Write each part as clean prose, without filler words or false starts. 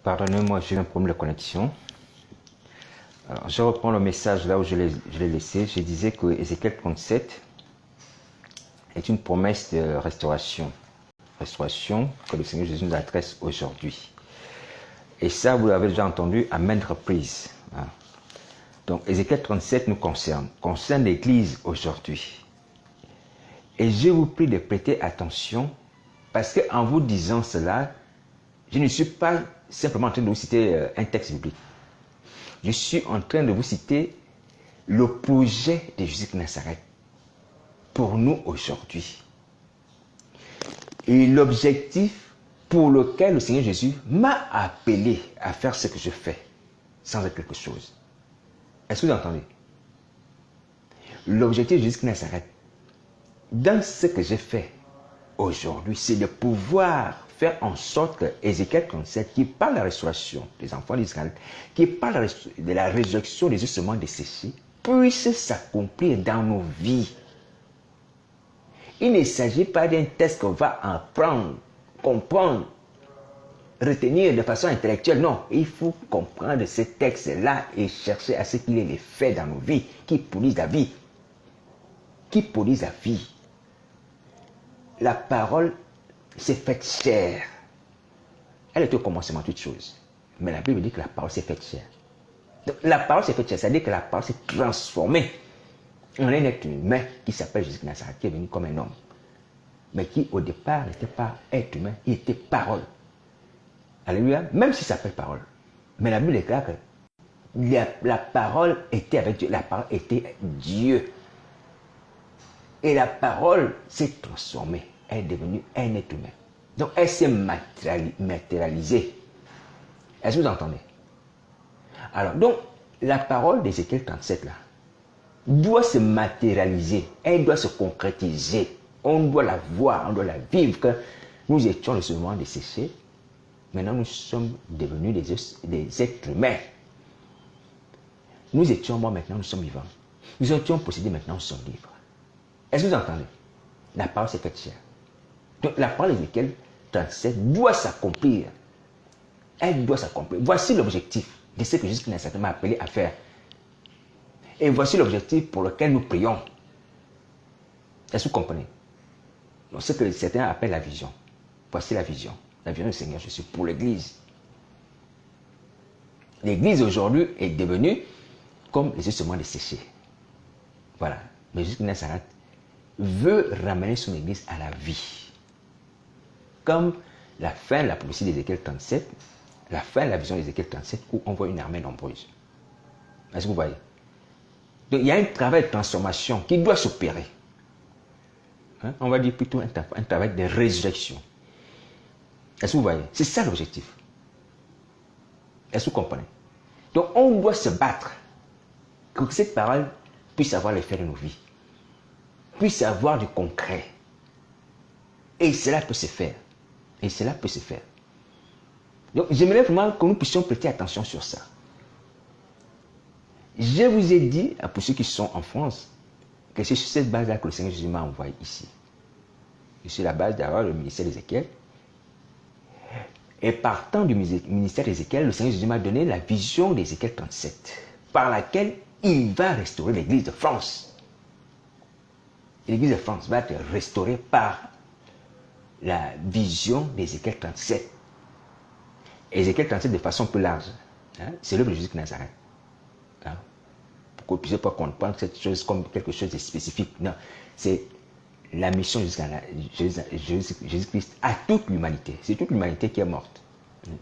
Pardonnez-moi, j'ai eu un problème de connexion. Alors, je reprends le message là où je l'ai laissé. Je disais que Ézéchiel 37 est une promesse de restauration. Restauration que le Seigneur Jésus nous adresse aujourd'hui. Et ça, vous l'avez déjà entendu à maintes reprises. Donc, Ézéchiel 37 nous concerne l'Église aujourd'hui. Et je vous prie de prêter attention parce qu'en vous disant cela, je ne suis pas simplement en train de vous citer un texte biblique. Je suis en train de vous citer le projet de Jésus de Nazareth pour nous aujourd'hui. Et l'objectif pour lequel le Seigneur Jésus m'a appelé à faire ce que je fais, sans être quelque chose. Est-ce que vous entendez? L'objectif de Jésus de Nazareth, dans ce que j'ai fait aujourd'hui, c'est de pouvoir faire en sorte que Ézéchiel 37, qui parle de la restauration des enfants d'Israël, qui parle de la résurrection des ossements desséchés, puisse s'accomplir dans nos vies. Il ne s'agit pas d'un texte qu'on va apprendre, comprendre, retenir de façon intellectuelle. Non, il faut comprendre ce texte-là et chercher à ce qu'il ait l'effet dans nos vies, qui produisent la vie. Qui produisent la vie. La parole s'est faite chair. Elle était au commencement de toutes choses. Mais la Bible dit que la parole s'est faite chair. Donc, la parole s'est faite chair, c'est-à-dire que la parole s'est transformée en un être humain qui s'appelle Jésus de Nazareth, qui est venu comme un homme. Mais qui au départ n'était pas être humain, il était parole. Alléluia. Même s'il s'appelle parole. Mais la Bible déclare que la parole était avec Dieu. La parole était Dieu. Et la parole s'est transformée. Elle est devenue un être humain. Donc elle s'est matérialisée. Est-ce que vous entendez? Alors, donc, la parole d'Ézéchiel 37 là, doit se matérialiser. Elle doit se concrétiser. On doit la voir, on doit la vivre. Que nous étions le seulement desséchés. Maintenant, nous sommes devenus des êtres humains. Nous étions morts, maintenant nous sommes vivants. Nous étions possédés, maintenant nous sommes libres. Est-ce que vous entendez? La parole s'est faite chair. Donc la parole d'Ézéchiel 37 doit s'accomplir. Elle doit s'accomplir. Voici l'objectif de ce que Jésus m'a appelé à faire. Et voici l'objectif pour lequel nous prions. Est-ce que vous comprenez? Donc ce que certains appellent la vision. Voici la vision. La vision du Seigneur Jésus pour l'Église. L'Église aujourd'hui est devenue comme les ossements desséchés. Voilà. Mais Jésus de Nazareth veut ramener son Église à la vie. Comme la fin de la prophétie d'Ézéchiel 37, la fin de la vision d'Ézéchiel 37 où on voit une armée nombreuse. Est-ce que vous voyez? Donc il y a un travail de transformation qui doit s'opérer. On va dire plutôt un travail de résurrection. Est-ce que vous voyez? C'est ça l'objectif. Est-ce que vous comprenez? Donc on doit se battre pour que cette parole puisse avoir l'effet de nos vies, puisse avoir du concret. Et cela peut se faire. Et cela peut se faire. Donc j'aimerais vraiment que nous puissions prêter attention sur ça. Je vous ai dit, pour ceux qui sont en France, que c'est sur cette base-là que le Seigneur Jésus m'a envoyé ici. Et sur la base d'avoir le ministère d'Ézéchiel. Et partant du ministère d'Ézéchiel, le Seigneur Jésus m'a donné la vision d'Ézéchiel 37, par laquelle il va restaurer l'Église de France. L'Église de France va être restaurée par la vision d'Ézéchiel 37. Ézéchiel 37 de façon plus large. C'est l'œuvre de Jésus de Nazareth. Pour que vous puissiez pas comprendre cette chose comme quelque chose de spécifique. Non, c'est la mission de Jésus-Christ à toute l'humanité. C'est toute l'humanité qui est morte.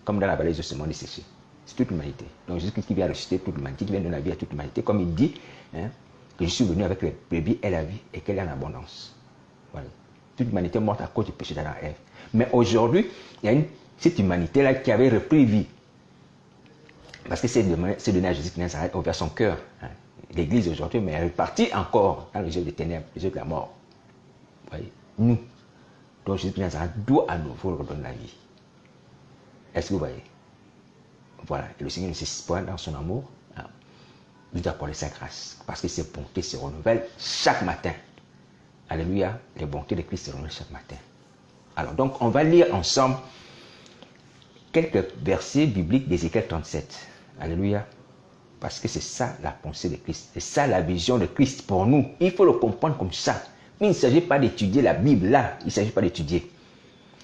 Comme dans la vallée des ossements desséchés. C'est toute l'humanité. Donc Jésus-Christ qui vient ressusciter toute l'humanité, qui vient donner la vie à toute l'humanité. Comme il dit, que je suis venu avec les brebis et la vie et qu'elle est en abondance. Voilà. Toute l'humanité est morte à cause du péché d'Adam et Ève. Mais aujourd'hui, il y a cette humanité-là qui avait repris vie. Parce que c'est donné à Jésus qui a ouvert son cœur. L'Église aujourd'hui, mais elle est partie encore dans le jeu des ténèbres, le jeu de la mort. Vous voyez, nous. Donc Jésus de Nazareth doit à nouveau redonner la vie. Est-ce que vous voyez? Voilà. Et le Seigneur ne cesse pas dans son amour. Nous accorder sa grâce. Parce que ses bontés se renouvellent chaque matin. Alléluia. Les bontés de Christ se renouvellent chaque matin. Alors donc on va lire ensemble quelques versets bibliques d'Ézéchiel 37. Alléluia. Parce que c'est ça la pensée de Christ. C'est ça la vision de Christ pour nous. Il faut le comprendre comme ça. Mais il ne s'agit pas d'étudier la Bible là. Il ne s'agit pas d'étudier.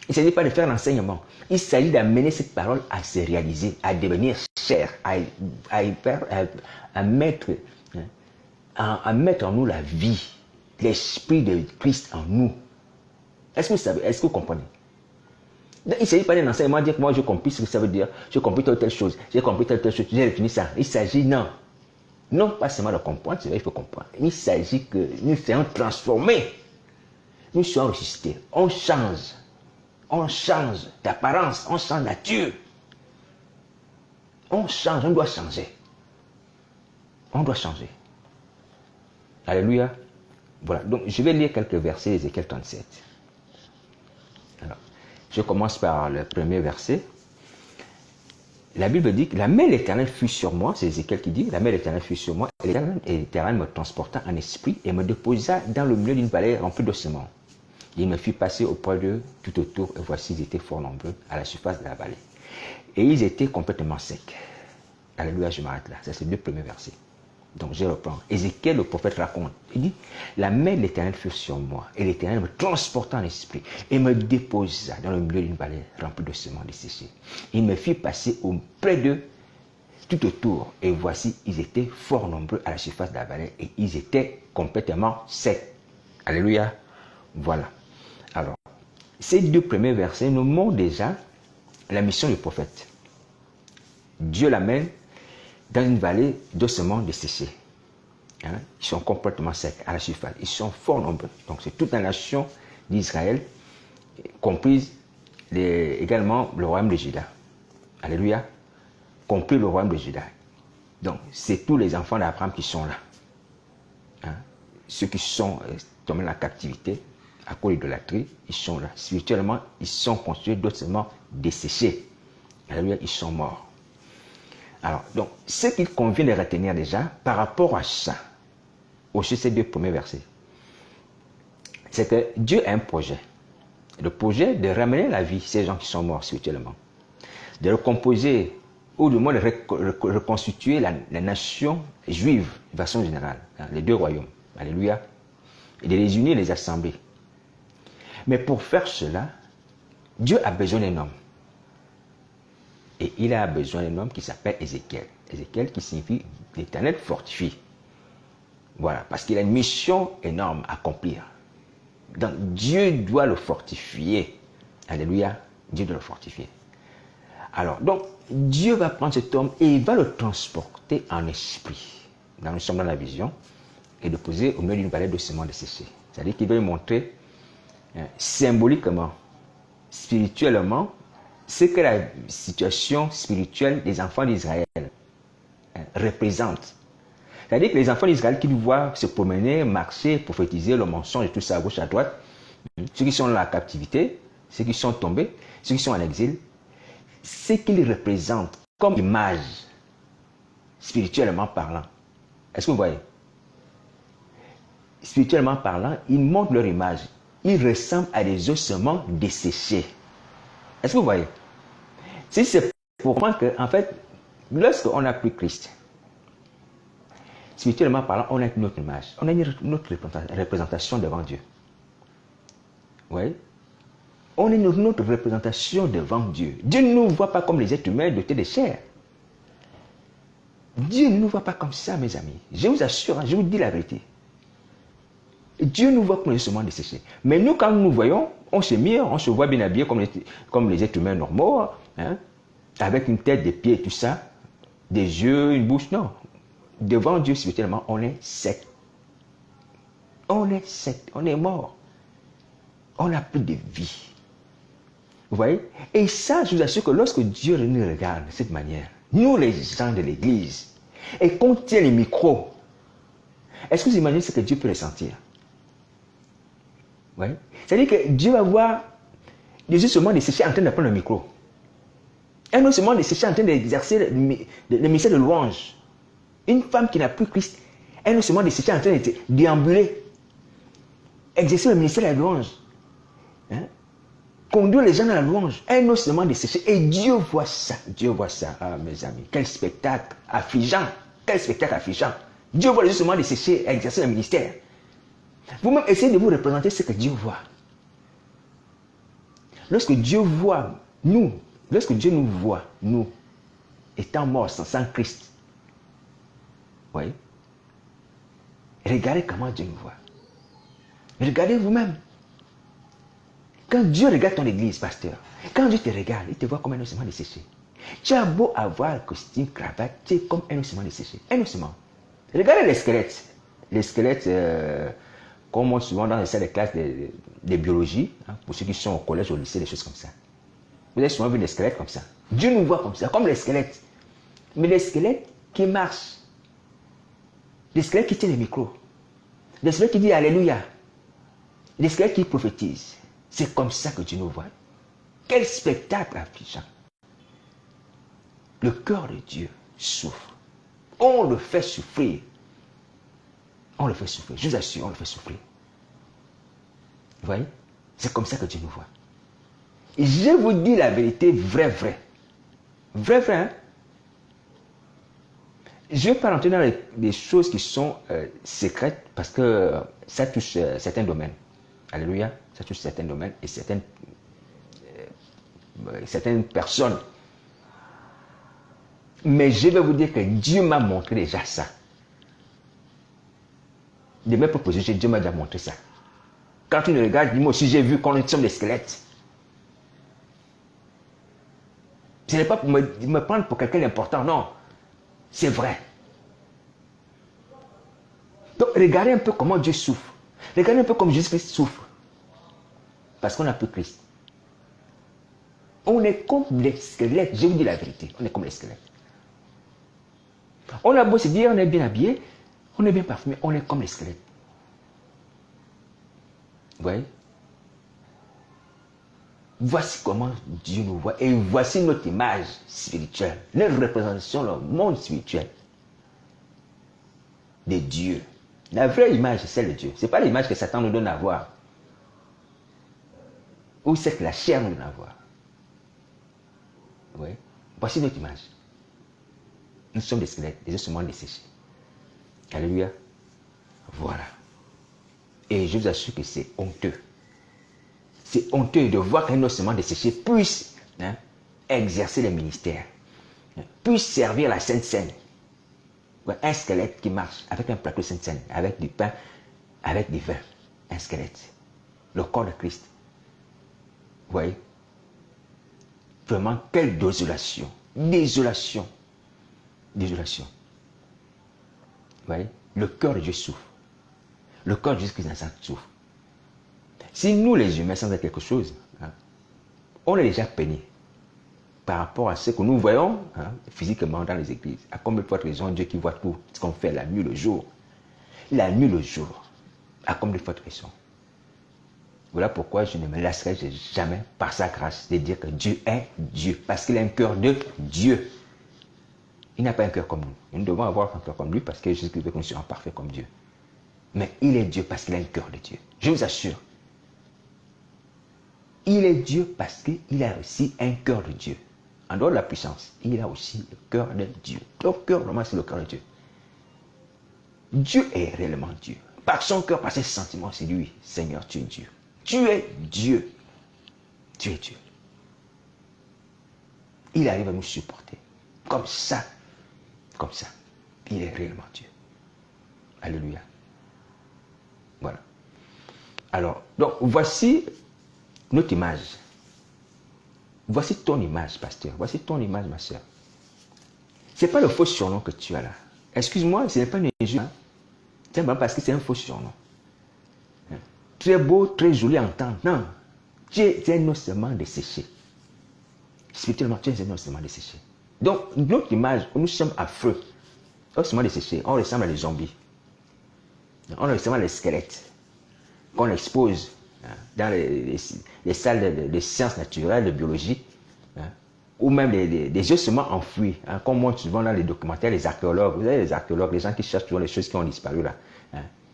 Il ne s'agit pas de faire l'enseignement. Il s'agit d'amener cette parole à se réaliser, à devenir chair, à mettre en nous la vie, l'esprit de Christ en nous. Est-ce que vous savez, est-ce que vous comprenez? Il ne s'agit pas d'un enseignement, dire que moi je compris ce que ça veut dire, je compris telle chose, j'ai compris telle chose, j'ai défini ça. Il s'agit, non pas seulement de comprendre, c'est vrai, il faut comprendre. Il s'agit que nous soyons transformés, nous soyons ressuscités, on change d'apparence, on change de nature. On change, on doit changer. On doit changer. Alléluia. Voilà, donc je vais lire quelques versets d'Ézéchiel 37. Alors, je commence par le premier verset. La Bible dit que la main de l'Éternel fut sur moi, c'est Ézéchiel qui dit, la main de l'Éternel fut sur moi, et l'Éternel me transporta en esprit et me déposa dans le milieu d'une vallée remplie d'ossements. Il me fit passer auprès d'eux tout autour, et voici, ils étaient fort nombreux à la surface de la vallée. Et ils étaient complètement secs. Alléluia, je m'arrête là. Ça, c'est les deux premiers versets. Donc, je reprends. Ézéchiel, le prophète, raconte. Il dit, la main de l'Éternel fut sur moi, et l'Éternel me transporta en esprit, et me déposa dans le milieu d'une vallée remplie de semences desséchées. Il me fit passer auprès d'eux tout autour, et voici, ils étaient fort nombreux à la surface de la vallée, et ils étaient complètement secs. Alléluia. Voilà. Alors, ces deux premiers versets nous montrent déjà la mission du prophète. Dieu l'amène dans une vallée d'ossements desséchés. Ils sont complètement secs à la surface. Ils sont fort nombreux. Donc, c'est toute la nation d'Israël, comprise également le royaume de Juda. Alléluia. Compris le royaume de Juda. Donc, c'est tous les enfants d'Abraham qui sont là. Ceux qui sont tombés dans la captivité, à cause de l'idolâtrie, ils sont là. Spirituellement, ils sont constitués d'ossements desséchés. Alléluia, ils sont morts. Alors, donc, ce qu'il convient de retenir déjà, par rapport à ça, au ces deux premiers versets, c'est que Dieu a un projet. Le projet de ramener la vie ces gens qui sont morts spirituellement. De recomposer, ou du moins de reconstituer la nation juive, de façon générale, les deux royaumes. Alléluia. Et de les unir, les assembler. Mais pour faire cela, Dieu a besoin d'un homme. Et il a besoin d'un homme qui s'appelle Ézéchiel. Ézéchiel qui signifie l'Éternel fortifie. Voilà, parce qu'il a une mission énorme à accomplir. Donc Dieu doit le fortifier. Alléluia, Dieu doit le fortifier. Alors, donc, Dieu va prendre cet homme et il va le transporter en esprit. Nous sommes dans la vision et le poser au milieu d'une vallée de semences desséchées. C'est-à-dire qu'il va lui montrer symboliquement, spirituellement, ce que la situation spirituelle des enfants d'Israël représente. C'est-à-dire que les enfants d'Israël qui nous voient se promener, marcher, prophétiser, le mensonge et tout ça à gauche, à droite, ceux qui sont dans la captivité, ceux qui sont tombés, ceux qui sont en exil, ce qu'ils représentent comme image, spirituellement parlant. Est-ce que vous voyez? Spirituellement parlant, ils montrent leur image. Ils ressemblent à des ossements desséchés. Est-ce que vous voyez? Si c'est pour moi que, en fait, lorsqu'on a pris Christ, spirituellement parlant, on a une autre image. On a une autre représentation devant Dieu. Vous voyez? On a une autre représentation devant Dieu. Dieu ne nous voit pas comme les êtres humains dotés de chair. Dieu ne nous voit pas comme ça, mes amis. Je vous assure, je vous dis la vérité. Dieu nous voit comme les ossements desséchés. Mais nous, quand nous nous voyons, on se mire, on se voit bien habillé comme les êtres humains normaux, avec une tête, des pieds et tout ça, des yeux, une bouche. Non. Devant Dieu, spirituellement, on est sec. On est sec, on est mort. On n'a plus de vie. Vous voyez? Et ça, je vous assure que lorsque Dieu nous regarde de cette manière, nous les gens de l'église, et qu'on tient les micros, est-ce que vous imaginez ce que Dieu peut ressentir? Oui. C'est-à-dire que Dieu va voir des ossements desséchés en train de prendre le micro. Un ossement desséché en train d'exercer le ministère de louange. Une femme qui n'a plus Christ, un ossement desséché en train de déambuler, exercer le ministère de la louange. conduire les gens dans la louange, un osement desséché. Et Dieu voit ça. Dieu voit ça, ah, mes amis. Quel spectacle affligeant. Quel spectacle affligeant. Dieu voit les ossements desséchés exercer le ministère. Vous-même, essayez de vous représenter ce que Dieu voit. Lorsque Dieu voit nous, lorsque Dieu nous voit, nous, étant morts sans Christ, vous voyez, regardez comment Dieu nous voit. Regardez vous-même. Quand Dieu regarde ton église, pasteur, quand Dieu te regarde, il te voit comme un ossement desséché. Tu as beau avoir costume, cravate, tu es comme un ossement desséché. Un ossement. Regardez les squelettes. Les squelettes, qu'on montre souvent dans les salles de classe de biologie, hein, pour ceux qui sont au collège, au lycée, des choses comme ça. Vous avez souvent vu des squelettes comme ça. Dieu nous voit comme ça, comme les squelettes. Mais les squelettes qui marchent, les squelettes qui tiennent les micros, les squelettes qui disent Alléluia, les squelettes qui prophétisent. C'est comme ça que Dieu nous voit. Quel spectacle affligeant. Le cœur de Dieu souffre. On le fait souffrir. On le fait souffrir. Je vous assure, on le fait souffrir. Vous voyez? C'est comme ça que Dieu nous voit. Et je vous dis la vérité, vrai. Vrai, hein? Je ne vais pas rentrer dans les choses qui sont secrètes parce que ça touche certains domaines. Alléluia. Ça touche certains domaines et certaines personnes. Mais je vais vous dire que Dieu m'a montré déjà ça. De mes propres yeux, Dieu m'a déjà montré ça. Quand tu me regardes, dis-moi aussi, j'ai vu qu'on sommes des squelettes. Ce n'est pas pour me prendre pour quelqu'un d'important, non. C'est vrai. Donc, regardez un peu comment Dieu souffre. Regardez un peu comme Jésus-Christ souffre. Parce qu'on n'a plus Christ. On est comme les squelettes. Je vous dis la vérité. On est comme les squelettes. On a beau se dire, on est bien habillé, on est bien parfumé, on est comme les squelettes. Vous voyez? Voici comment Dieu nous voit. Et voici notre image spirituelle. Notre représentation dans le monde spirituel de Dieu. La vraie image, c'est celle de Dieu. Ce n'est pas l'image que Satan nous donne à voir. Ou c'est que la chair nous donne à voir. Vous voyez? Voici notre image. Nous sommes des squelettes, des ossements desséchés. Alléluia. Voilà. Et je vous assure que c'est honteux. C'est honteux de voir qu'un ossement desséché puisse exercer le ministère, puisse servir la Sainte Seine. Un squelette qui marche avec un plateau Sainte Seine, avec du pain, avec du vin. Un squelette. Le corps de Christ. Vous voyez? Vraiment, quelle désolation. Désolation. Désolation. Vous voyez? Le cœur de Dieu souffre. Le cœur de Jésus-Christ souffre. Si nous, les humains, sans être quelque chose, on est déjà peiné par rapport à ce que nous voyons physiquement dans les églises. À combien de fois raison, Dieu qui voit tout ce qu'on fait la nuit, le jour. La nuit, le jour. À combien de fois raison. Voilà pourquoi je ne me lasserai jamais, par sa grâce, de dire que Dieu est Dieu. Parce qu'il a un cœur de Dieu. Il n'a pas un cœur comme nous. Nous devons avoir un cœur comme lui parce que Jésus-Christ veut que nous soyons parfaits comme Dieu. Mais il est Dieu parce qu'il a un cœur de Dieu. Je vous assure. Il est Dieu parce qu'il a aussi un cœur de Dieu. En dehors de la puissance, il a aussi le cœur de Dieu. Le cœur, vraiment, c'est le cœur de Dieu. Dieu est réellement Dieu. Par son cœur, par ses sentiments, c'est lui. Seigneur, tu es Dieu. Tu es Dieu. Tu es Dieu. Il arrive à nous supporter. Comme ça. Comme ça. Il est réellement Dieu. Alléluia. Voilà. Alors, donc, voici notre image. Voici ton image, pasteur. Voici ton image, ma soeur. Ce n'est pas le faux surnom que tu as là. Excuse-moi, ce n'est pas une injure. C'est parce que c'est un faux surnom. Très beau, très joli à entendre. Non. Tu es un ossement desséché. Spirituellement, tu es un ossement desséché. Donc, notre image, nous sommes affreux. Ossement desséché, on ressemble à des zombies. On ressemble à des squelettes qu'on expose dans les salles de sciences naturelles, de biologie, ou même des ossements enfouis, qu'on montre souvent dans les documentaires, les archéologues. Vous savez, les archéologues, les gens qui cherchent toujours les choses qui ont disparu là,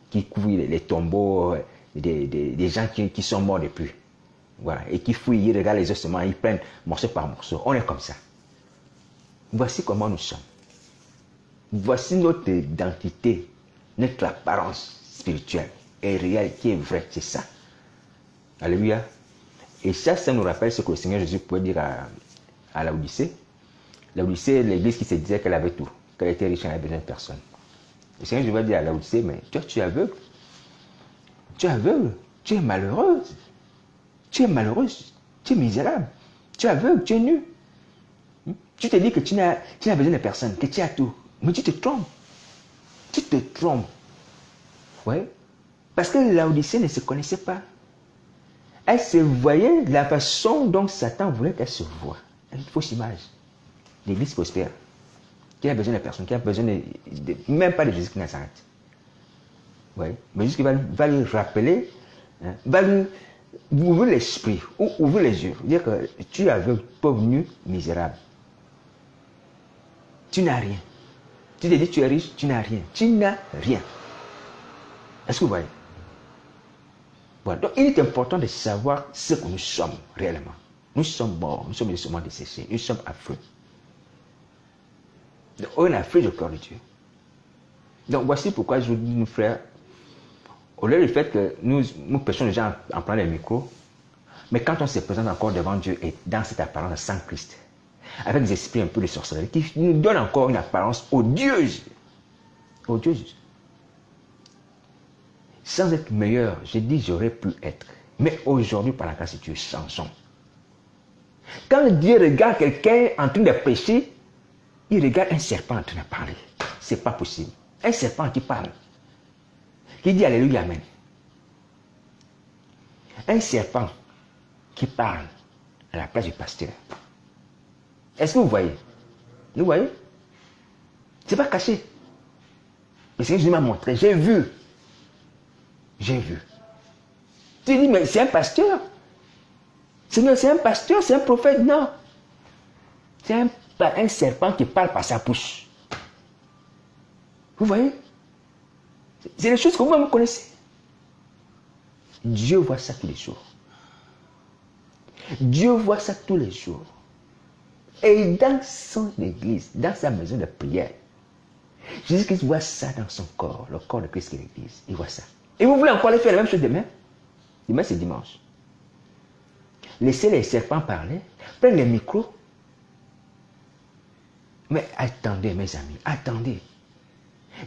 qui couvrent les tombeaux des gens qui sont morts depuis. Voilà. Et qui fouillent, ils regardent les ossements, ils prennent morceau par morceau. On est comme ça. Voici comment nous sommes. Voici notre identité, notre apparence spirituelle et réelle qui est vraie. C'est ça. Alléluia. Et ça nous rappelle ce que le Seigneur Jésus pouvait dire à l'Odyssée. L'Odyssée, l'église qui se disait qu'elle avait tout, qu'elle était riche, elle n'avait besoin de personne. Le Seigneur Jésus va dire à l'Odyssée, mais toi, tu es aveugle. Tu es aveugle. Tu es malheureuse. Tu es malheureuse. Tu es misérable. Tu es aveugle. Tu es nu. Tu te dis que tu n'as besoin de personne, que tu as tout. Mais tu te trompes. Tu te trompes. Ouais. Parce que l'Odyssée ne se connaissait pas. Elle se voyait de la façon dont Satan voulait qu'elle se voie. Une fausse image. L'église prospère. Qui a besoin de personne, qui a besoin même pas de Jésus qui Nazareth. Oui. Mais juste qu'il va lui rappeler, hein, va lui ouvrir l'esprit, ou ouvrir les yeux. Dire que tu es aveugle, pauvre, nu, misérable. Tu n'as rien. Tu te dis tu es riche, tu n'as rien. Tu n'as rien. Est-ce que vous voyez? Voilà. Donc il est important de savoir ce que nous sommes réellement. Nous sommes morts, nous sommes justement desséchés, nous sommes affreux. Donc, on est affreux du cœur de Dieu. Donc voici pourquoi je vous dis, nos frères, au lieu du fait que nous péchons déjà en prenant les micros, mais quand on se présente encore devant Dieu et dans cette apparence sans Christ, avec des esprits un peu de sorcellerie, qui nous donnent encore une apparence odieuse. Odieuse. Sans être meilleur, j'ai dit j'aurais pu être. Mais aujourd'hui, par la grâce de Dieu, changeons. Quand Dieu regarde quelqu'un en train de pécher, il regarde un serpent en train de parler. C'est pas possible. Un serpent qui parle. Qui dit Alléluia, Amen. Un serpent qui parle à la place du pasteur. Est-ce que vous voyez? Vous voyez? C'est pas caché. Le Seigneur Jésus m'a montré. J'ai vu. J'ai vu. Tu dis, mais c'est un pasteur. Seigneur, c'est un pasteur, c'est un prophète. Non. C'est un serpent qui parle par sa bouche. Vous voyez? C'est des choses que vous-même connaissez. Dieu voit ça tous les jours. Dieu voit ça tous les jours. Et dans son église, dans sa maison de prière, Jésus-Christ voit ça dans son corps, le corps de Christ qui est l'église. Il voit ça. Et vous voulez encore aller faire la même chose demain? Demain, c'est dimanche. Laissez les serpents parler, prenez les micros. Mais attendez, mes amis, attendez.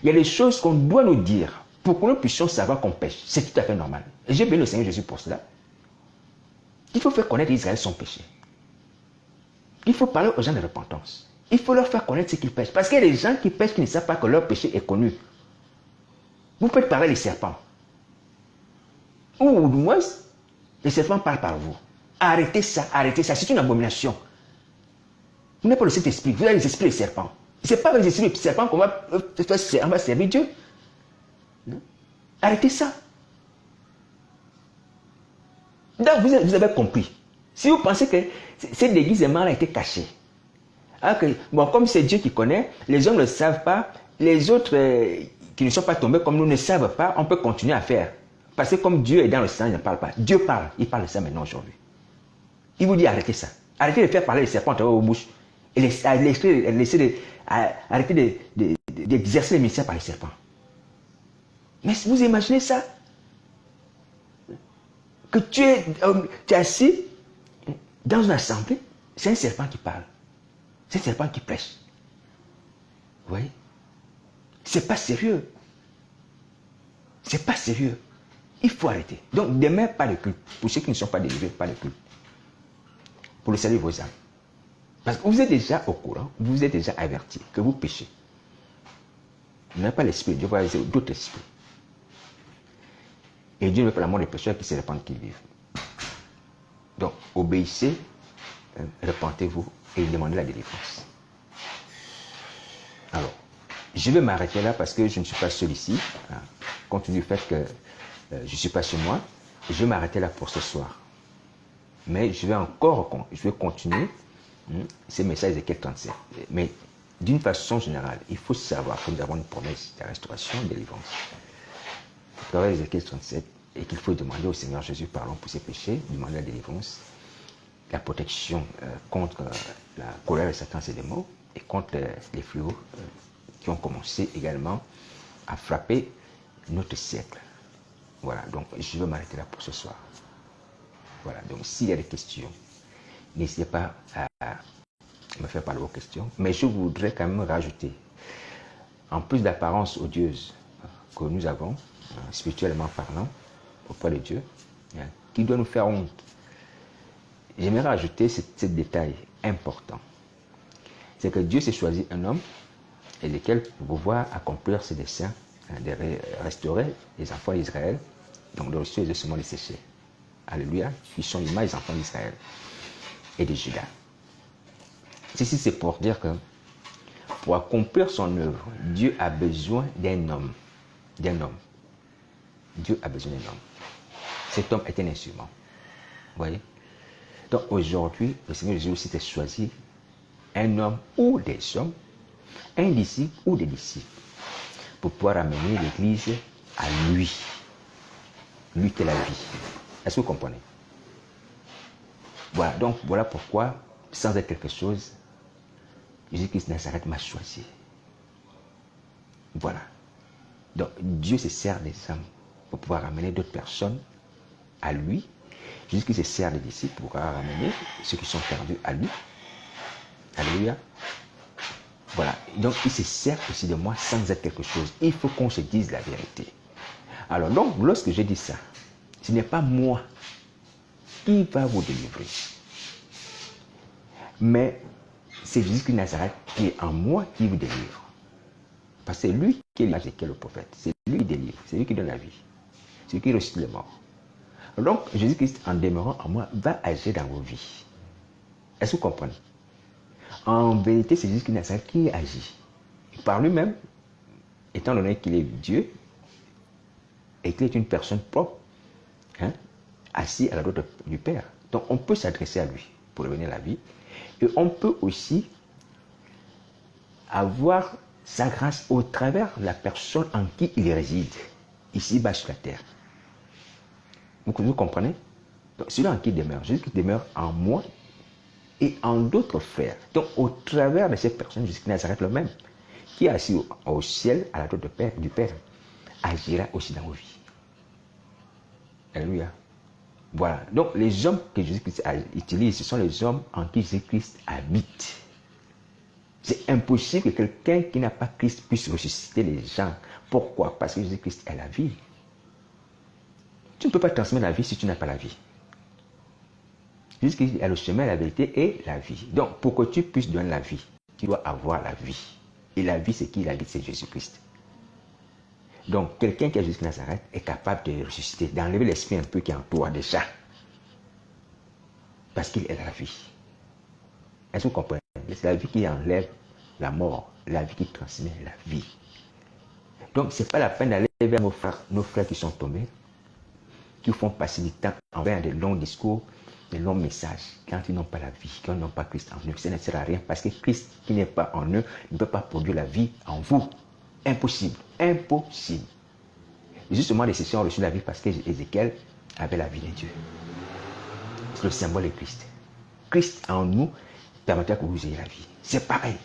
Il y a des choses qu'on doit nous dire pour que nous puissions savoir qu'on pêche. C'est tout à fait normal. Et j'ai béni le Seigneur Jésus pour cela. Il faut faire connaître Israël son péché. Il faut parler aux gens de repentance. Il faut leur faire connaître ce qu'ils pêchent. Parce qu'il y a des gens qui pêchent qui ne savent pas que leur péché est connu. Vous faites parler les serpents. Ou du moins, les serpents parlent par vous. Arrêtez ça, c'est une abomination. Vous n'avez pas le Saint-Esprit, vous avez les esprits des serpents. Ce n'est pas avec les esprits des serpents qu'on va servir Dieu. Non? Arrêtez ça. Donc vous avez compris. Si vous pensez que cette déguisement a été caché, alors que, bon, comme c'est Dieu qui connaît, les hommes ne le savent pas, les autres qui ne sont pas tombés comme nous ne savent pas, on peut continuer à faire. Parce que comme Dieu est dans le sang, il ne parle pas. Dieu parle, il parle de ça maintenant aujourd'hui. Il vous dit arrêtez ça. Arrêtez de faire parler les serpents à vos bouches. Et arrêtez d'exercer les ministères par les serpents. Mais vous imaginez ça? Que tu es assis dans une assemblée, c'est un serpent qui parle. C'est un serpent qui prêche. Vous voyez? C'est pas sérieux. C'est pas sérieux. Il faut arrêter. Donc demain, pas de culte. Pour ceux qui ne sont pas délivrés, pas de culte. Pour le salut de vos âmes. Parce que vous êtes déjà au courant, vous êtes déjà averti que vous péchez. Vous n'avez pas l'esprit, Dieu va utiliser d'autres esprits. Et Dieu ne veut pas la mort des pécheurs qui se répandent, qui vivent. Donc, obéissez, repentez-vous et demandez la délivrance. Alors, je vais m'arrêter là parce que je ne suis pas seul ici. Hein, compte tenu du fait que je ne suis pas chez moi. Je vais m'arrêter là pour ce soir. Mais je vais continuer ces messages d'Ézéchiel 37. Mais d'une façon générale, il faut savoir que nous avons une promesse de restauration et de délivrance. À travers Ézéchiel 37 et qu'il faut demander au Seigneur Jésus pardon pour ses péchés, demander la délivrance, la protection contre la colère de Satan et des démons et contre les fléaux qui ont commencé également à frapper notre siècle. Voilà, donc je vais m'arrêter là pour ce soir. Voilà, donc s'il y a des questions, n'hésitez pas à me faire part de vos questions, mais je voudrais quand même rajouter, en plus d'apparence odieuse que nous avons, spirituellement parlant, auprès de Dieu, qui doit nous faire honte, j'aimerais rajouter ce détail important. C'est que Dieu s'est choisi un homme et lequel pour pouvoir accomplir ses desseins, de restaurer les enfants d'Israël, donc de restaurer les ossements desséchés. Alléluia, qui sont l'image des enfants d'Israël et de Juda. Ceci, c'est pour dire que pour accomplir son œuvre, Dieu a besoin d'un homme. D'un homme. Dieu a besoin d'un homme. Cet homme est un instrument. Vous voyez? Donc aujourd'hui, le Seigneur Jésus s'était choisi un homme ou des hommes, un disciple ou des disciples, pour pouvoir amener l'Église à lui. Lui qui est la vie. Est-ce que vous comprenez? Voilà, donc voilà pourquoi, sans être quelque chose, Jésus-Christ Nazareth m'a choisi. Voilà. Donc Dieu se sert des hommes pour pouvoir ramener d'autres personnes à lui. Jésus-Christ se sert des disciples pour pouvoir ramener ceux qui sont perdus à lui. Alléluia. Voilà. Donc il se sert aussi de moi sans être quelque chose. Il faut qu'on se dise la vérité. Alors donc, lorsque je dis ça, ce n'est pas moi qui va vous délivrer. Mais c'est Jésus-Christ Nazareth qui est en moi qui vous délivre. Parce que c'est lui qui est l'image et qui est le prophète. C'est lui qui délivre. C'est lui qui donne la vie. C'est lui qui ressuscite les morts. Donc, Jésus-Christ, en demeurant en moi, va agir dans vos vies. Est-ce que vous comprenez? En vérité, c'est Jésus-Christ Nazareth qui agit. Par lui-même, étant donné qu'il est Dieu et qu'il est une personne propre, assis à la droite du Père. Donc, on peut s'adresser à lui pour devenir la vie. Et on peut aussi avoir sa grâce au travers de la personne en qui il réside, ici-bas sur la terre. Vous comprenez? Donc, celui en qui il demeure, Jésus qui demeure en moi et en d'autres frères. Donc, au travers de ces personnes, Jésus qui Nazareth le même, qui est assis au ciel, à la droite du Père, agira aussi dans vos vies. Alléluia. Voilà. Donc, les hommes que Jésus-Christ utilise, ce sont les hommes en qui Jésus-Christ habite. C'est impossible que quelqu'un qui n'a pas Christ puisse ressusciter les gens. Pourquoi? Parce que Jésus-Christ est la vie. Tu ne peux pas transmettre la vie si tu n'as pas la vie. Jésus-Christ est le chemin, la vérité et la vie. Donc, pour que tu puisses donner la vie, tu dois avoir la vie. Et la vie, c'est qui la vie? C'est Jésus-Christ. Donc, quelqu'un qui a Jésus Nazareth est capable de ressusciter, d'enlever l'esprit un peu qui entoure déjà. Parce qu'il est la vie. Est-ce que vous comprenez? C'est la vie qui enlève la mort, la vie qui transmet la vie. Donc, ce n'est pas la peine d'aller vers nos frères qui sont tombés, qui font passer du temps envers des longs discours, des longs messages, quand ils n'ont pas la vie, quand ils n'ont pas Christ en eux. Ça ne sert à rien parce que Christ qui n'est pas en eux ne peut pas produire la vie en vous. Impossible. Impossible. Justement, les sessions ont reçu la vie parce que Ézéchiel avait la vie de Dieu. C'est le symbole de Christ. Christ en nous permettra que vous ayez la vie. C'est pareil.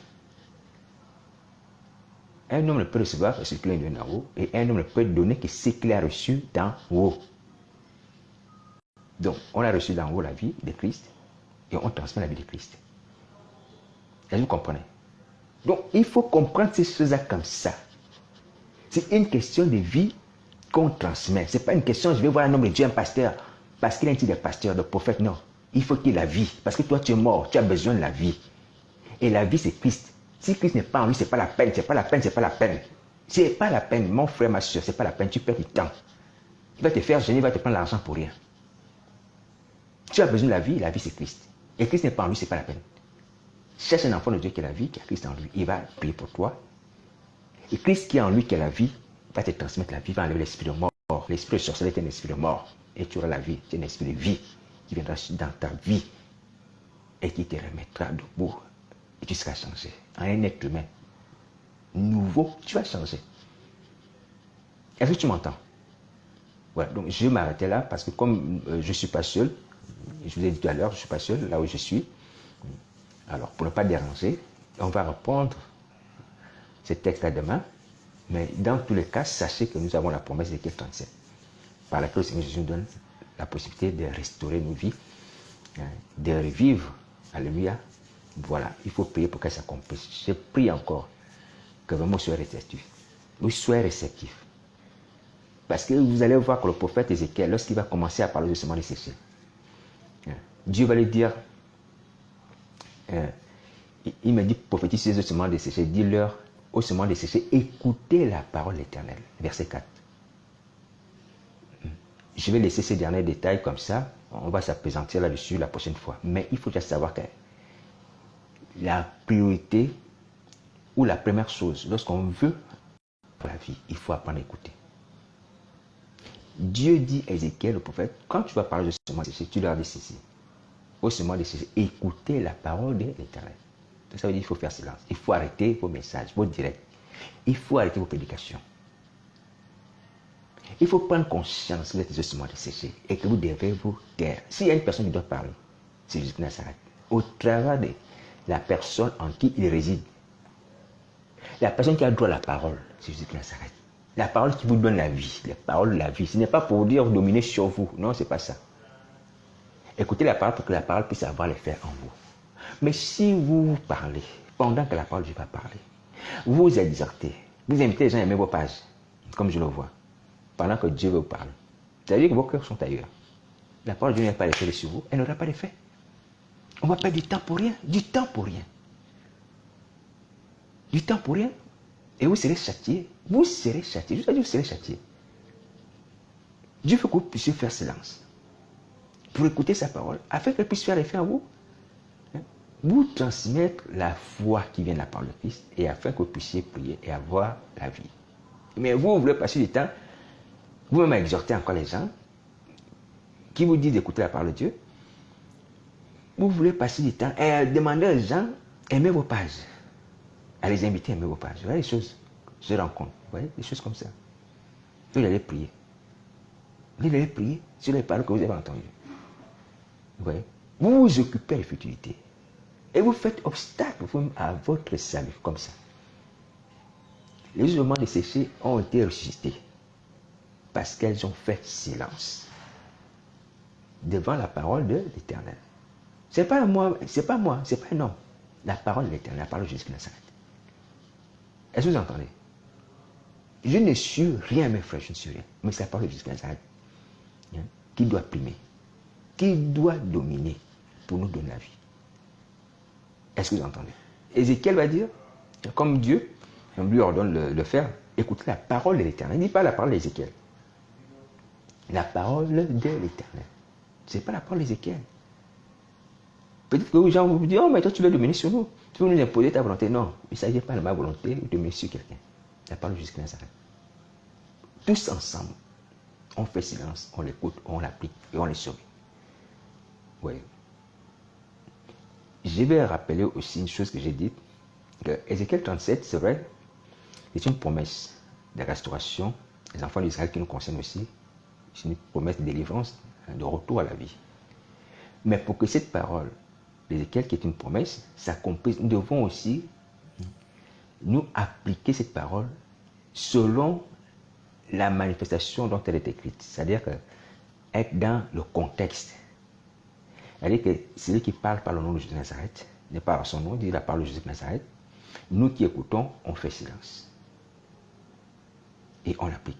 Un homme ne peut recevoir que ce qu'il a donné en haut et un homme ne peut donner que ce qu'il a reçu d'en haut. Donc, on a reçu d'en haut la vie de Christ et on transmet la vie de Christ. Est-ce que vous comprenez? Donc, il faut comprendre ces choses-là comme ça. C'est une question de vie qu'on transmet. Ce n'est pas une question, je vais voir un homme de Dieu, un pasteur, parce qu'il a un titre de pasteur, de prophète. Non. Il faut qu'il ait la vie. Parce que toi, tu es mort, tu as besoin de la vie. Et la vie, c'est Christ. Si Christ n'est pas en lui, ce n'est pas la peine, c'est pas la peine, c'est pas la peine. C'est pas la peine, mon frère, ma soeur, c'est pas la peine, tu perds du temps. Il va te faire gêner, il va te prendre l'argent pour rien. Tu as besoin de la vie c'est Christ. Et Christ n'est pas en lui, ce n'est pas la peine. Cherche un enfant de Dieu qui a la vie, qui a Christ en lui. Il va prier pour toi. Et Christ qui est en lui, qui a la vie, va te transmettre la vie, va enlever l'esprit de mort. L'esprit de sorcellerie est un esprit de mort. Et tu auras la vie, c'est un esprit de vie qui viendra dans ta vie et qui te remettra debout. Et tu seras changé en un être humain nouveau. Tu vas changer. Est-ce que tu m'entends? Voilà, donc je vais m'arrêter là parce que comme je ne suis pas seul, je vous ai dit tout à l'heure, je ne suis pas seul là où je suis. Alors, pour ne pas déranger, on va reprendre ce texte-là demain. Mais dans tous les cas, sachez que nous avons la promesse d'Ézéchiel 37, par laquelle le Seigneur Jésus nous donne la possibilité de restaurer nos vies, de revivre. Alléluia. Voilà, il faut prier pour qu'elle s'accomplisse. Je prie encore que vraiment vous soyez réceptifs. Vous soyez réceptifs. Parce que vous allez voir que le prophète Ézéchiel, lorsqu'il va commencer à parler de semences desséchées, Dieu va lui dire, il me dit, prophétise aux semences desséchées, dis-leur aux semences desséchées, écoutez la parole de l'Éternel. Verset 4. Je vais laisser ces derniers détails comme ça, on va s'appesantir là-dessus la prochaine fois. Mais il faut déjà savoir que la priorité ou la première chose, lorsqu'on veut la vie, il faut apprendre à écouter. Dieu dit à Ézéchiel, le prophète, quand tu vas parler de semences desséchées, tu leur dis ceci. Aux semences desséchées, écoutez la parole de l'Éternel. Ça veut dire qu'il faut faire silence. Il faut arrêter vos messages, vos directs. Il faut arrêter vos prédications. Il faut prendre conscience que vous êtes des semences desséchées et que vous devez vous taire. S'il y a une personne qui doit parler, c'est Jésus de Nazareth. Au travers de la personne en qui il réside. La personne qui a droit à la parole, c'est Jésus de Nazareth. La parole qui vous donne la vie, la parole de la vie. Ce n'est pas pour dire dominer sur vous. Non, ce n'est pas ça. Écoutez la parole pour que la parole puisse avoir l'effet en vous. Mais si vous parlez, pendant que la parole de Dieu va parler, vous exhortez, vous invitez les gens à aimer vos pages, comme je le vois, pendant que Dieu veut vous parler. C'est-à-dire que vos cœurs sont ailleurs. La parole de Dieu n'a pas d'effet sur vous, elle n'aura pas d'effet. On va perdre du temps pour rien, du temps pour rien. Du temps pour rien. Et vous serez châtiés. Vous serez châtiés. Je vous dis, vous serez châtiés. Dieu veut que vous puissiez faire silence pour écouter sa parole, afin qu'elle puisse faire effet en vous. Vous transmettre la foi qui vient de la parole de Christ, et afin que vous puissiez prier et avoir la vie. Mais vous voulez passer du temps, vous-même exhorter encore les gens qui vous disent d'écouter la parole de Dieu. Vous voulez passer du temps et demander aux gens, aimez vos pages. À les inviter à aimer vos pages. Vous voyez les choses que je rencontre. Vous voyez des choses comme ça. Vous allez prier. Vous allez prier sur les paroles que vous avez entendues. Vous voyez. Vous vous occupez des futilités. Et vous faites obstacle à votre salut comme ça. Les jugements desséchés ont été ressuscités parce qu'elles ont fait silence devant la parole de l'Éternel. C'est pas moi, c'est pas un homme. La parole de l'Éternel, la parole de Jésus de Nazareth. Est-ce que vous entendez? Je ne suis rien, mes frères, je ne suis rien. Mais c'est la parole de Jésus de Nazareth qui doit primer, qui doit dominer pour nous donner la vie. Est-ce que vous entendez? Ézéchiel va dire, comme Dieu lui ordonne de le faire, écoutez la parole de l'Éternel. Il ne dit pas la parole d'Ézéchiel. La parole de l'Éternel. Ce n'est pas la parole d'Ézéchiel. Peut-être que les gens vont vous dire, oh, mais toi tu veux dominer sur nous. Tu veux nous imposer ta volonté. Non, il ne s'agit pas de ma volonté de dominer sur quelqu'un. La parole de Jésus de Nazareth. Tous ensemble, on fait silence, on l'écoute, on l'applique et on les sauve. Oui. Je vais rappeler aussi une chose que j'ai dite, que Ézéchiel 37, c'est vrai, c'est une promesse de restauration des enfants d'Israël qui nous concerne aussi. C'est une promesse de délivrance, de retour à la vie. Mais pour que cette parole d'Ézéchiel, qui est une promesse, s'accomplisse, nous devons aussi nous appliquer cette parole selon la manifestation dont elle est écrite. C'est-à-dire que être dans le contexte. C'est-à-dire que celui qui parle par le nom de Jésus de Nazareth, n'est pas à son nom, il dit la parole de Jésus de Nazareth. Nous qui écoutons, on fait silence. Et on l'applique.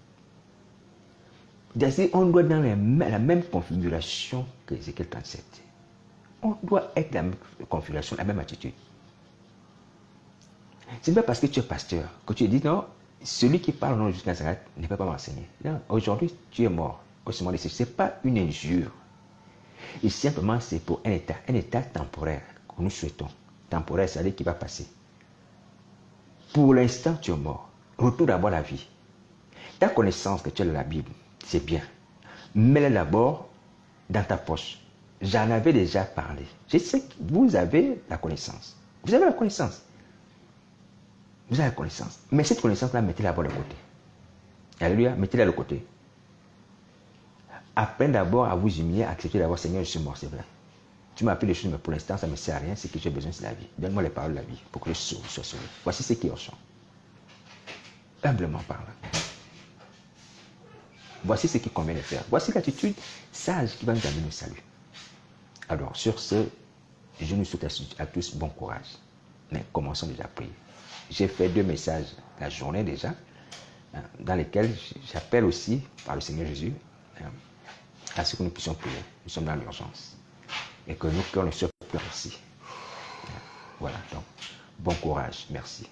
On doit être dans la même configuration que Ézéchiel 37. On doit être dans la même configuration, la même attitude. Ce n'est pas parce que tu es pasteur que tu dis non, celui qui parle au nom de Jésus de Nazareth ne peut pas m'enseigner. Non, aujourd'hui, tu es mort. Ce n'est pas une injure. Et simplement, c'est pour un état temporaire que nous souhaitons. Temporaire, c'est-à-dire qui va passer. Pour l'instant, tu es mort. Retourne d'abord à la vie. Ta connaissance que tu as de la Bible, c'est bien. Mets-la d'abord dans ta poche. J'en avais déjà parlé. Je sais que vous avez la connaissance. Vous avez la connaissance. Vous avez la connaissance. Mais cette connaissance-là, mettez-la de côté. Alléluia, mettez-la de côté. Apprenez d'abord à vous humilier, à accepter d'abord, Seigneur, je suis mort, c'est vrai. Tu m'as appris des choses, mais pour l'instant, ça ne me sert à rien. Ce que j'ai besoin, c'est la vie. Donne-moi les paroles de la vie pour que je sois sauvé. Voici ce qui est au champ. Humblement parlant. Voici ce qu'il convient de faire. Voici l'attitude sage qui va nous amener au salut. Alors, sur ce, je nous souhaite à tous bon courage. Mais commençons déjà à prier. J'ai fait 2 messages la journée déjà, dans lesquels j'appelle aussi par le Seigneur Jésus à ce que nous puissions prier. Nous sommes dans l'urgence. Et que nos cœurs ne soient plus aussi. Voilà, donc, bon courage. Merci.